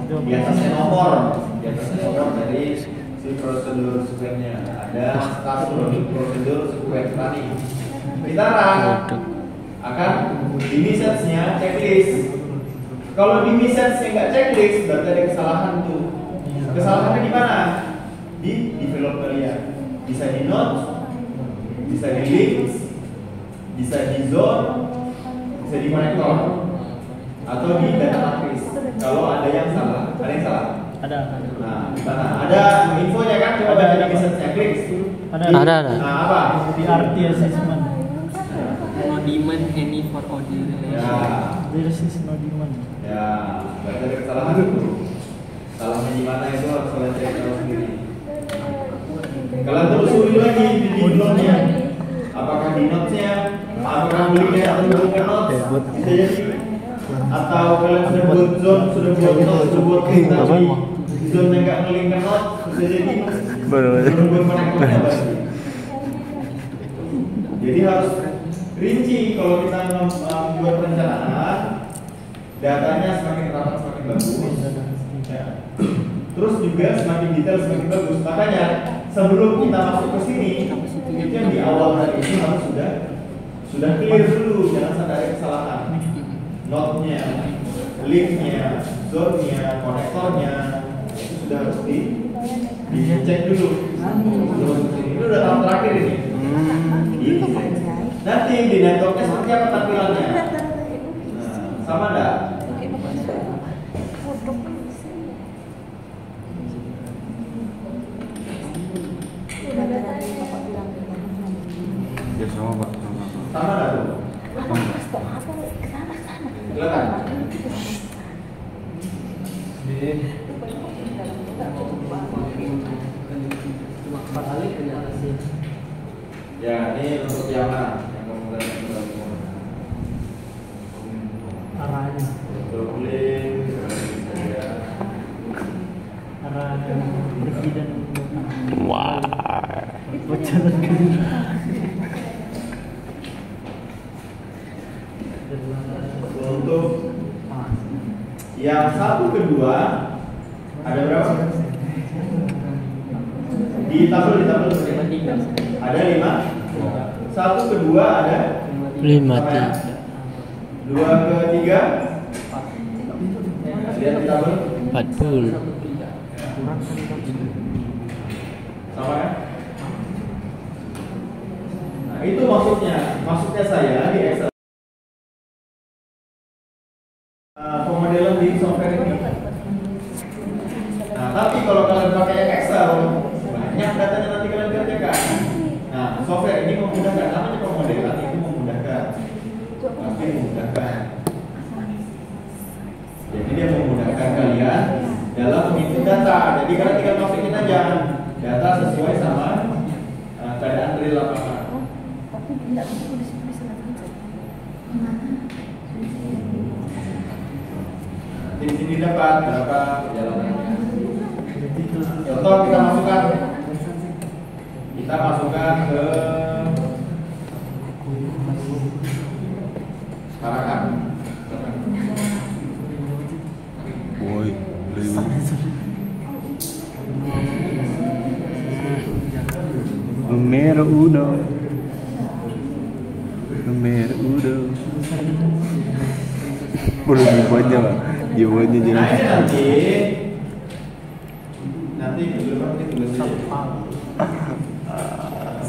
Di atasnya nomor dari si prosedur sequence-nya. Ada satu prosedur sequence running. Kita run akan di message-nya checklist. Kalau di message-nya nggak checklist, berarti ada kesalahan tuh. Kesalahannya di mana? Di develop kalian. Bisa di note, bisa di links, bisa di zone, bisa di connector, atau di data matrix. Kalau ada yang salah, ada yang salah. Ada. Nah, di mana? Ada infonya kan? Coba baca di message-nya, klik. Ada. Nah, apa? Di RT assessment. No demand any for audio relation. Ya. There is no demand. Ya, berarti ada kesalahan itu. Salahnya di mana itu harus kalian cek tahu sendiri. Kalian telusuri lagi di note-nya. Apakah di notes-nya, apakah linknya atau bukan notes? Bisa jadi. Atau kalian sudah buat zone, sudah buat notes, sudah buat link tapi zone yang nggak ngelink ke notes, bisa jadi. Sudah buat connector-nya berarti. Jadi harus rinci kalau kita membuat perencanaan, datanya semakin rapat semakin bagus. Ya. Terus juga semakin detail semakin bagus. Makanya sebelum kita masuk ke sini, itu yang di awal tadi itu harus sudah clear dulu, jangan sampai ada kesalahan. Note-nya, link-nya, zone-nya, konektornya itu sudah harus dicek dulu. Ini udah tahap terakhir ini. Nanti di networknya seperti apa tampilannya? Nah, sama enggak? Ya sama Pak. Sama enggak tuh? Silakan. Ya, ini untuk yang mana? Yang kemudian Arahnya. untuk link, Arah presiden. Wah. Berjalan ke untuk yang satu kedua ada berapa? Di tabel ada 5. Satu kedua ada 5 3. Dua ketiga lihat di tabel 40. sama kan? Nah itu maksudnya saya di Excel pemodelan di software ini. Nah tapi kalau kalian pakai Excel banyak datanya nanti kalian kerjakan. Nah software ini memudahkan, namanya pemodelan itu memudahkan, pasti memudahkan. Jadi dia memudahkan kalian dalam menginput data. Jadi kalian tinggal masukin aja data sesuai sama keadaan real lapangan. Di sini dapat berapa perjalanannya. Contoh kita masukkan ke Tarakan. Woi, Numero uno. belum dibuatnya Pak. Jawabannya Nah jelas. ini nanti dulu kan kita tulis aja.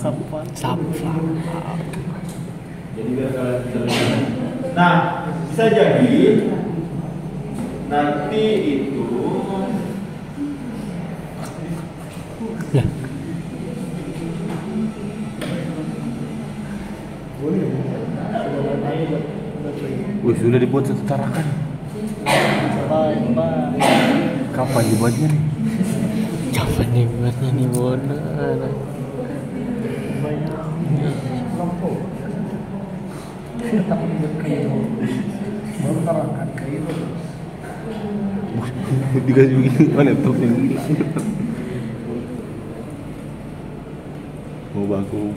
Sapa. Jadi biar kalian bisa lihat. Nah, bisa jadi nanti itu Lah, Wih, sudah dibuat satu tarakan. Kapan dibuatnya nih? kapan nih buatnya nih bodoh. Dikasih begini mana laptopnya gila. mau baku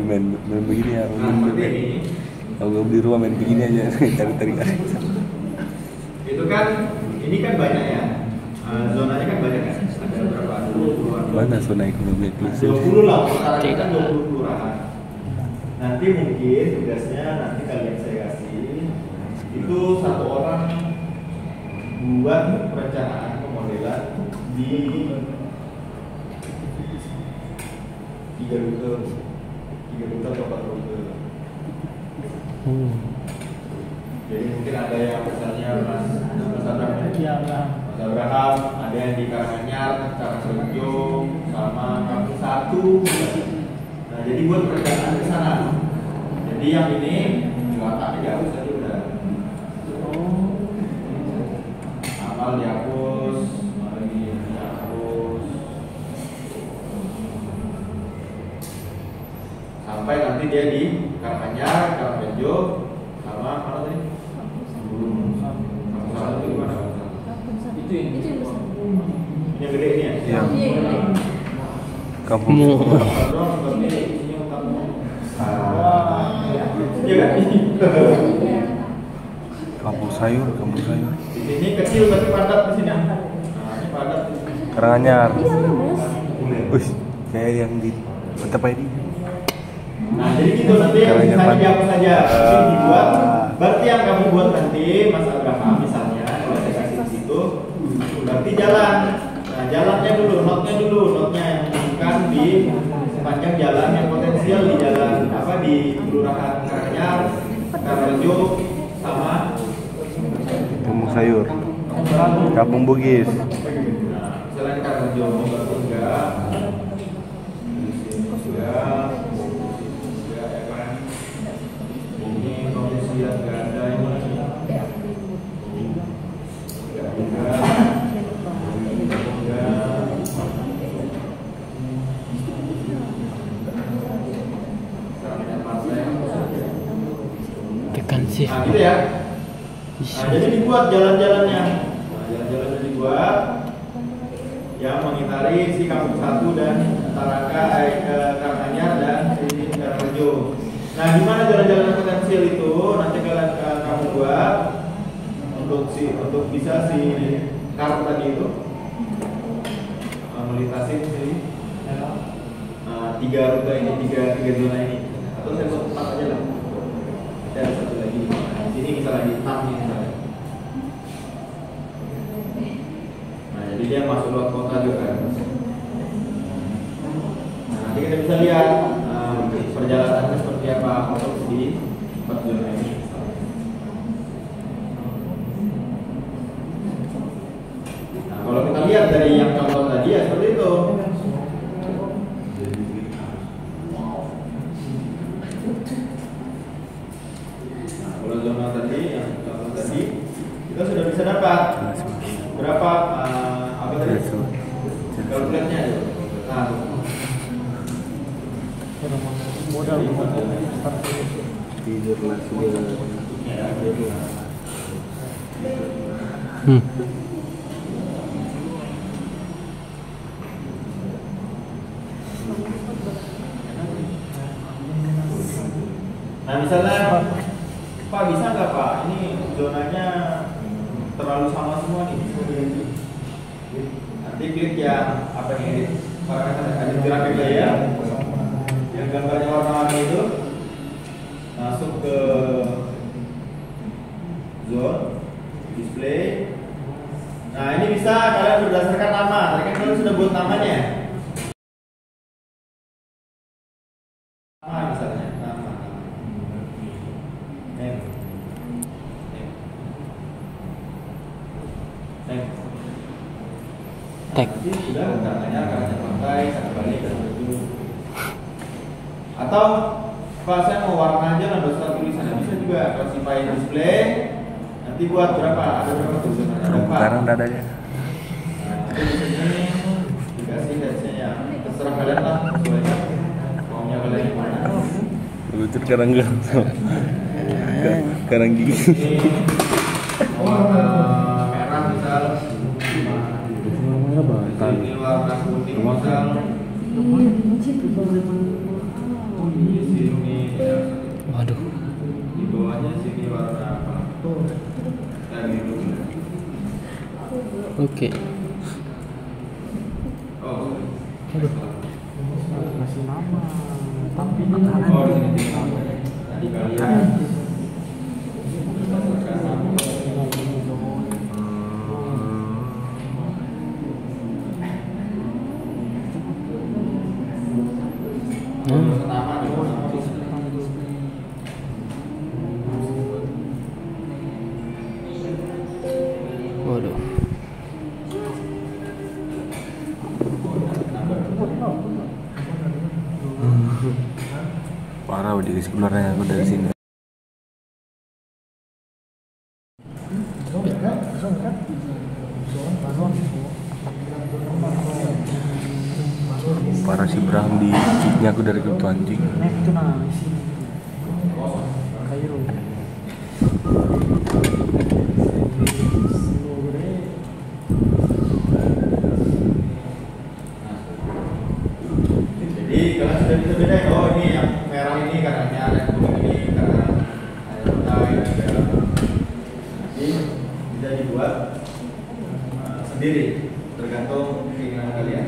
main begini ya, Nah, seperti ini. kalau gue beli rumah main begini aja tarik Itu kan, ini kan banyak ya. Zonanya kan banyak kan. Ada berapa? 20-an. mana zona ekonomi eksklusif 20 lah, sekarang kan 20 kelurahan. Nanti mungkin tugasnya nanti kalian saya kasih itu satu orang buat perencanaan pemodelan di 3 rute atau 4 rute. Jadi mungkin ada yang misalnya Mas Abraham, ada yang di Karanganyar, Karangrejo, sama Kampung 1. Nah, jadi buat perencanaan ke sana. Jadi yang ini watak dihapus tadi udah. Amal dihapus, lagi dihapus. Sampai nanti dia di Karanganyar, Karangrejo, sama mana tadi? Kampung 1 itu gimana? Itu yang besar. Ini yang gede ini ya? Iya. Iya. kampung Iya kan? kampung sayur Di sini kecil tapi padat di sini. Nah, ini padat. Karanganyar. Iya lah, Mas. Wih, kayak yang di Mantap ID. Nah, jadi gitu nanti yang Karanganyar misalnya padat. dihapus saja. Jadi dibuat. Berarti yang kamu buat nanti Mas Abraham misalnya kalau saya kasih di situ, berarti jalan. Nah, jalannya dulu, notnya yang menunjukkan di sepanjang jalan yang potensial di jalan apa di Kelurahan Karanganyar, Karangrejo, sama Kampung sayur. Kampung Bugis. nah, selain Karangrejo enggak, enggak ya kan? Ini komisian enggak ada ini. Tekan sih. Nah, gitu ya. Nah, jadi dibuat jalan-jalannya. Nah, jalan-jalannya dibuat yang mengitari si Kampung 1 dan Karanganyar dan di Karangrejo. Nah, di mana jalan-jalan potensial itu nanti kamu buat untuk bisa si kartu tadi itu melintasi si 3 rute ini, 3 zona ini. Atau saya buat 4 aja lah. Ada satu lagi di sini misalnya di 6 nih misalnya. Nah, jadi dia masuk luar kota juga kan. Nah, nanti kita bisa lihat perjalanannya seperti apa untuk di 4 zona ini. Nah, kalau kita lihat dari yang contoh tadi ya seperti itu. Kalau zona tadi yang contoh tadi kita sudah bisa dapat berapa apa tadi kalkulatnya aja. Nah, Modal Tidur lah sudah. nah misalnya Pak bisa nggak Pak ini zonanya terlalu sama semua nih. Nanti klik yang apa nih parameter ada grafik ya yang gambarnya warna-warni itu masuk ke zone display. Nah ini bisa kalian berdasarkan nama. Tadi kan kalian sudah buat namanya. Nama misalnya nama. Name. Tag. Nanti sudah Karanganyar pantai, Sanabali, Karangrejo. Atau Pak saya mau warna aja lah dosa tulisannya bisa juga classify display. Nanti buat berapa? Ada berapa tulisan? Ada 4. Sekarang udah ada ya. Nah, nanti di sini dikasih headsnya ya. Terserah kalian lah, sesuaikan maunya kalian yang mana. Lucu sekarang enggak. Sekarang gigi. Ini warna merah misal. Ini warna kuning misal. Oke. Oh. Masih nama. Tapi Oh, di sini nama. Tadi kalian nama di mana? Waduh. Parah udah sebenarnya aku dari sini. Parah si Bram di cheatnya aku dari kartu anjing. Itu nah sini. Kayu. Jadi kalian sudah bisa bedain, oh ini yang merah ini karenanya, yang kuning ini karena ada rotai, ada nanti bisa dibuat sendiri tergantung keinginan kalian.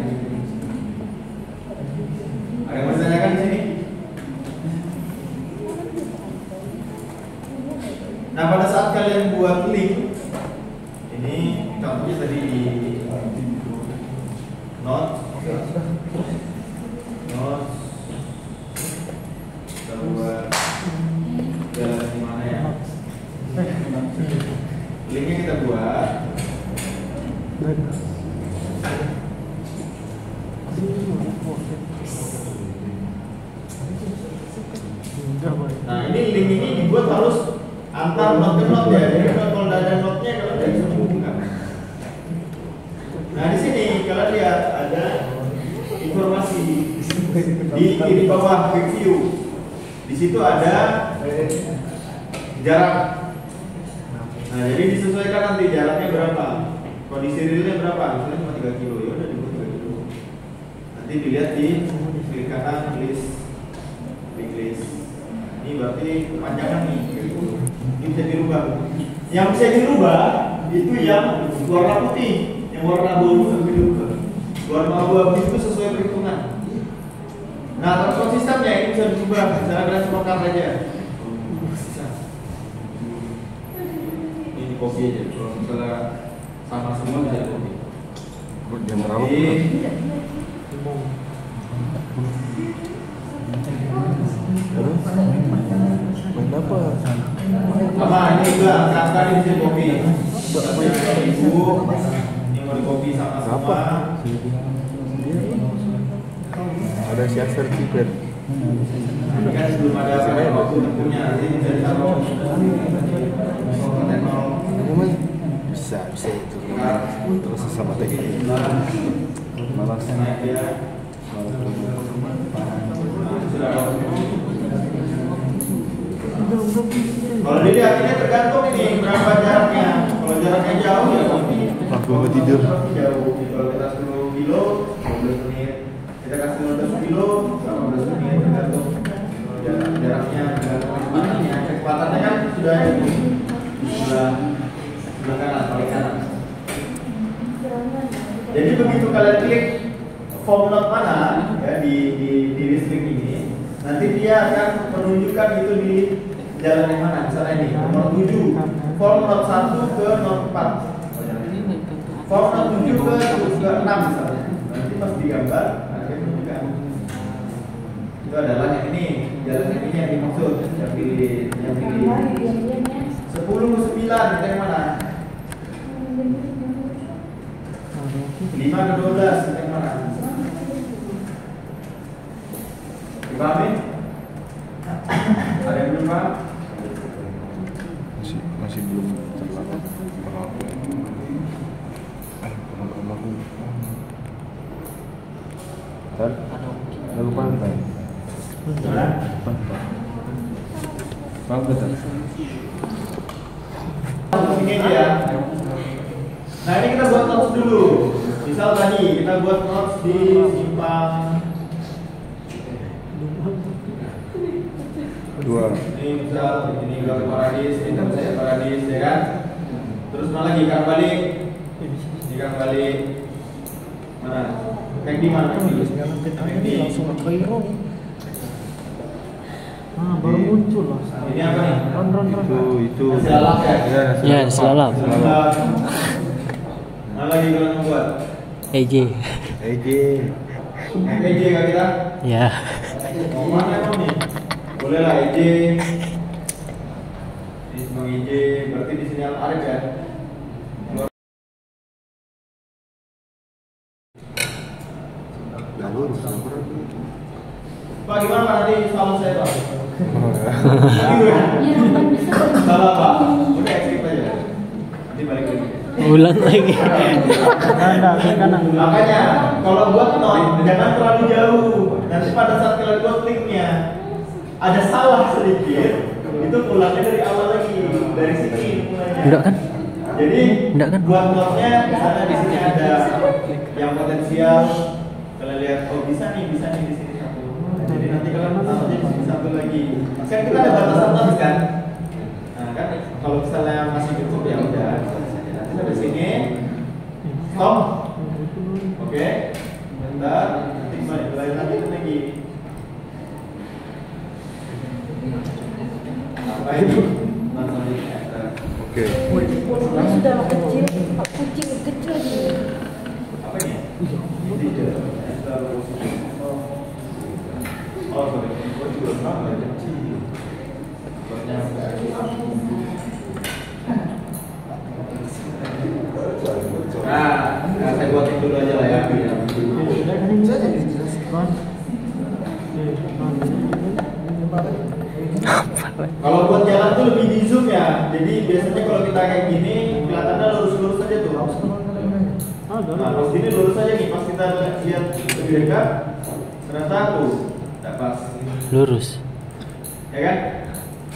Ada yang mau ditanyakan di sini? Nah pada saat kalian buat link ini contohnya tadi di note, kita buat jalan di mana ya? Linknya kita buat. Nah ini link ini dibuat harus antar note ke note ya. Jadi kalau tidak ada note-nya kalian tidak bisa menghubungkan. Nah di sini kalian lihat ada informasi di kiri bawah review. Di situ ada jarak. Nah jadi disesuaikan nanti jaraknya berapa. Kondisi realnya berapa? Misalnya cuma 3 kilo, ya udah dibuat 3 kilo. Nanti dilihat di kiri kanan list. Ini berarti kepanjangan nih. Ini bisa dirubah. Yang bisa dirubah itu yang warna putih, yang warna abu-abu bisa dirubah. Warna abu-abu itu sesuai perhitungan. Nah, terus sistemnya ini bisa dirubah. Misalnya kalian sepakat aja. Ini di copy aja. Kalau misalnya sama semua bisa di copy. Jam berapa? Main apa? Sama ini juga kata di sini kopi. Ibu ini mau di kopi sama-sama. Ada siasat kiper. Ini kan belum ada waktu tempuhnya. Nanti bisa ditaruh. Emang bisa itu. Terus sama teknik. Malas Naik ya. Kalau dilihat ini tergantung ini berapa jaraknya. Kalau jaraknya jauh ya kopi. Aku mau tidur. Jauh. Kalau kita 10 kilo, 15 menit. Kita kasih 15 kilo, 15 menit tergantung jaraknya, tergantung kecepatannya. Kecepatannya kan sudah ini, sudah kanan, paling kanan. Jadi begitu kalian klik form note mana ya di listrik ini, nanti dia akan menunjukkan itu di jalan yang mana. Misalnya ini nomor 7, form note 1 ke note 4, form note 7 ke 6 misalnya. Nanti pas digambar akan menunjukkan itu adalah yang ini, jalan ini yang dimaksud, yang pilih 10 ke 9 kita yang mana? 5 ke 12 kita yang mana? Dipahami? Ada yang belum paham? Masih belum terlambat. Kalau aku kan lalu pantai. Paham betul. Ini dia. Nah ini kita buat notes dulu. Misal tadi kita buat notes di simpang 2. ini misal ini Galuh Paradis, ini saya Paradis ya kan. Terus mana lagi kan balik di Ikan balik mana? Kayak di mana? Di langsung ke Cairo nih. Baru muncul loh. Ini apa nih? Itu Nasi lalap ya? Ya, nasi lalap. Mana lagi kalian membuat? EJ. EJ. EJ kak kita? Ya. Mau mana emang nih? Boleh lah EJ. Ini semua EJ. Berarti di sini Arif ya? Pak gimana Pak nanti salam saya Pak? Salah Pak. Udah ekstrim aja. Nanti balik lagi. Ulang lagi. Makanya kalau buat not jangan terlalu jauh. Nanti pada saat kalian buat linknya ada salah sedikit, itu pulangnya dari awal lagi, dari sini mulainya. Enggak kan? Jadi Enggak kan? buat notnya misalnya di sini ada yang potensial. Kalian lihat oh bisa nih di sini satu. Jadi nanti kalian taruhnya di sini satu lagi. Kan kita ada batasan not kan? Nah kan kalau misalnya masih cukup ya udah. Nanti sampai sini stop. Oke. Bentar, nanti mulai lagi. Apa ini? Oke. Sudah kecil, kucing kecil lagi. Apa ini? Oh, sorry. Ini juga sama kecil. Nah, saya buatin dulu aja lah ya. Kalau buat jalan tuh lebih di zoom ya. Jadi biasanya kalau kita kayak gini kelihatannya lurus-lurus aja tuh. Nah, pas gini lurus aja nih. Pas kita lihat lebih dekat, ternyata tuh tidak pas. Lurus. Ya kan?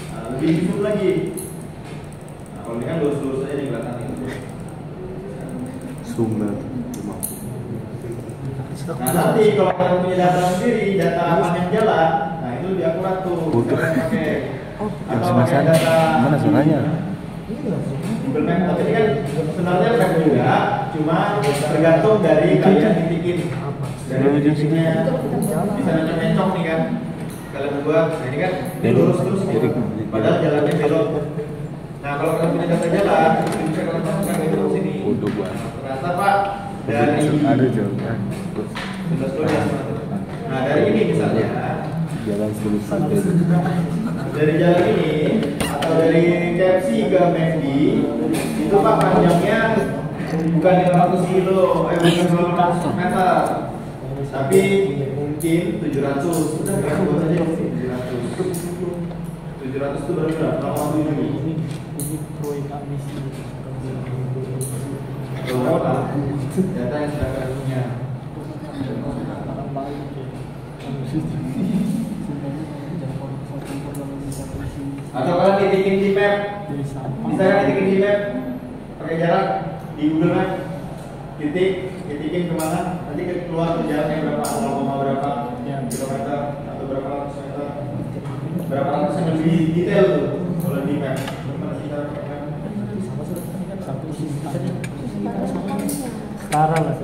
Nah, lebih di zoom lagi. Nah, kalau ini kan lurus-lurus aja nih kelihatan itu. Sumber. Nah nanti kalau kalian punya data sendiri, data panjang jalan, nah itu lebih akurat tuh. Kalian pakai atau pakai data Mana suaranya? Google Map, tapi ini kan sebenarnya map juga, cuma tergantung dari kalian titikin. Dari titiknya bisa mencong nih kan. Kalian buat, nah ini kan ini lurus terus gitu. Padahal jalannya belok. Nah kalau kalian punya data jalan, itu bisa kalian masukkan ke dalam sini. Ternyata Pak dari Ada jawaban. Nah dari ini misalnya Jalan selesai. dari jalan ini atau dari KFC ke McD itu Pak panjangnya bukan 500 kilo, bukan 200 meter, tapi mungkin 700. Sudah kita buat aja 700. 700 itu berarti berapa? 87 nih. Berapa? Data yang sudah kalian punya. Atau kalian titikin di map, bisa kan titikin di map pakai jarak di Google Map, titikin kemana, nanti keluar tuh jaraknya berapa, 0, berapa kilometer atau berapa ratus meter, berapa ratus yang lebih detail tuh kalau di map. Gimana sih cara pakai map? Setara lah.